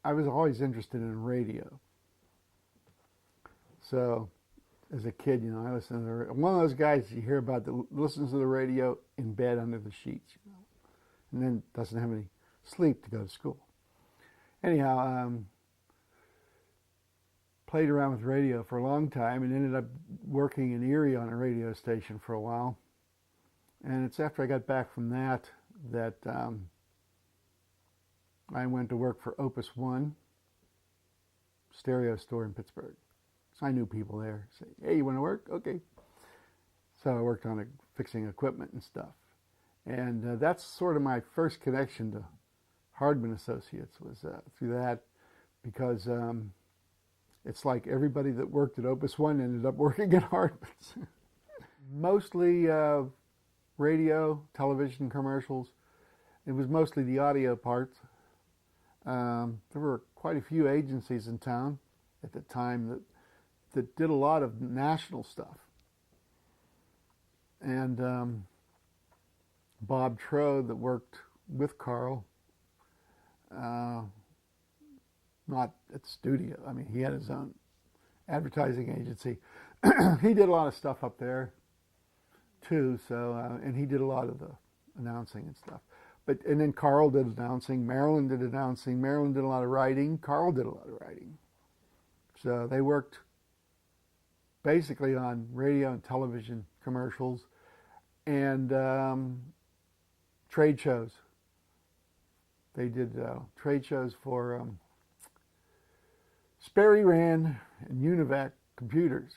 I was always interested in radio. So as a kid, you know, I listened to one of those guys you hear about that listens to the radio in bed under the sheets, you know, and then doesn't have any sleep to go to school. Anyhow, played around with radio for a long time and ended up working in Erie on a radio station for a while. And it's after I got back from that I went to work for Opus One stereo store in Pittsburgh. So I knew people there. Say, hey, you want to work? Okay. So I worked on fixing equipment and stuff. And that's sort of my first connection to Hardman Associates was through that, because it's like everybody that worked at Opus One ended up working at Hardman's. Mostly radio, television commercials. It was mostly the audio parts. There were quite a few agencies in town at the time that did a lot of national stuff. And Bob Trode, that worked with Carl, not at the studio. I mean, he had his own advertising agency. He did a lot of stuff up there too. So, and he did a lot of the announcing and stuff. And then Carl did announcing. Marilyn did announcing. Marilyn did a lot of writing. Carl did a lot of writing. So they worked basically on radio and television commercials and trade shows. They did trade shows for Sperry Rand and Univac computers.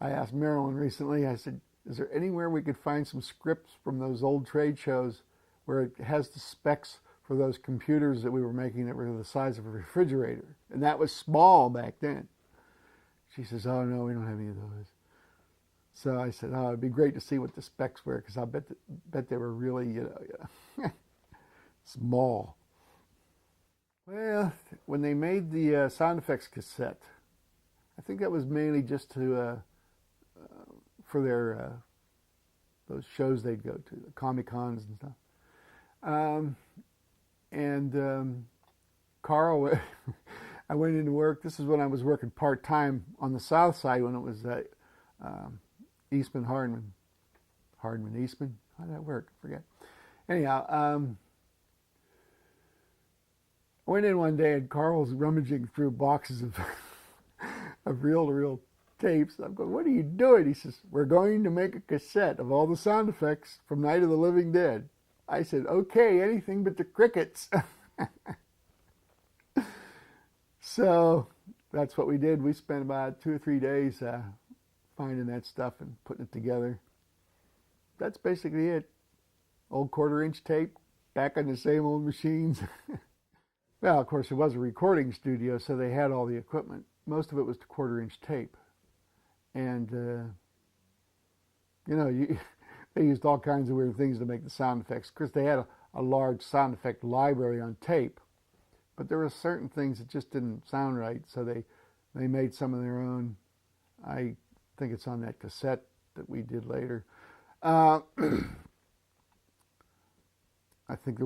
I asked Marilyn recently, I said, is there anywhere we could find some scripts from those old trade shows where it has the specs for those computers that we were making that were the size of a refrigerator? And that was small back then. She says, oh no, we don't have any of those. So I said, oh, it'd be great to see what the specs were, because I bet they were really, you know, small. Well, when they made the sound effects cassette, I think that was mainly just to for their those shows they'd go to, the Comic-Cons and stuff. Carl, I went into work. This is when I was working part-time on the south side, when it was Eastman Hardman. Eastman? How did that work? I forget. Anyhow, I went in one day and Carl was rummaging through boxes of reel-to-reel tapes. I'm going, what are you doing? He says, we're going to make a cassette of all the sound effects from Night of the Living Dead. I said, okay, anything but the crickets. So that's what we did. We spent about 2 or 3 days finding that stuff and putting it together. That's basically it. Old 1/4-inch tape, back on the same old machines. Well, of course, it was a recording studio, so they had all the equipment. Most of it was 1/4-inch tape. And, you know, they used all kinds of weird things to make the sound effects. Of course, they had a large sound effect library on tape. But there were certain things that just didn't sound right, so they made some of their own. I think it's on that cassette that we did later. I think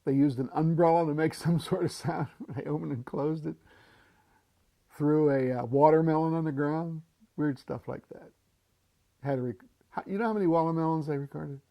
they used an umbrella to make some sort of sound when they opened and closed it. Threw a watermelon on the ground. Weird stuff like that. You know how many watermelons they recorded?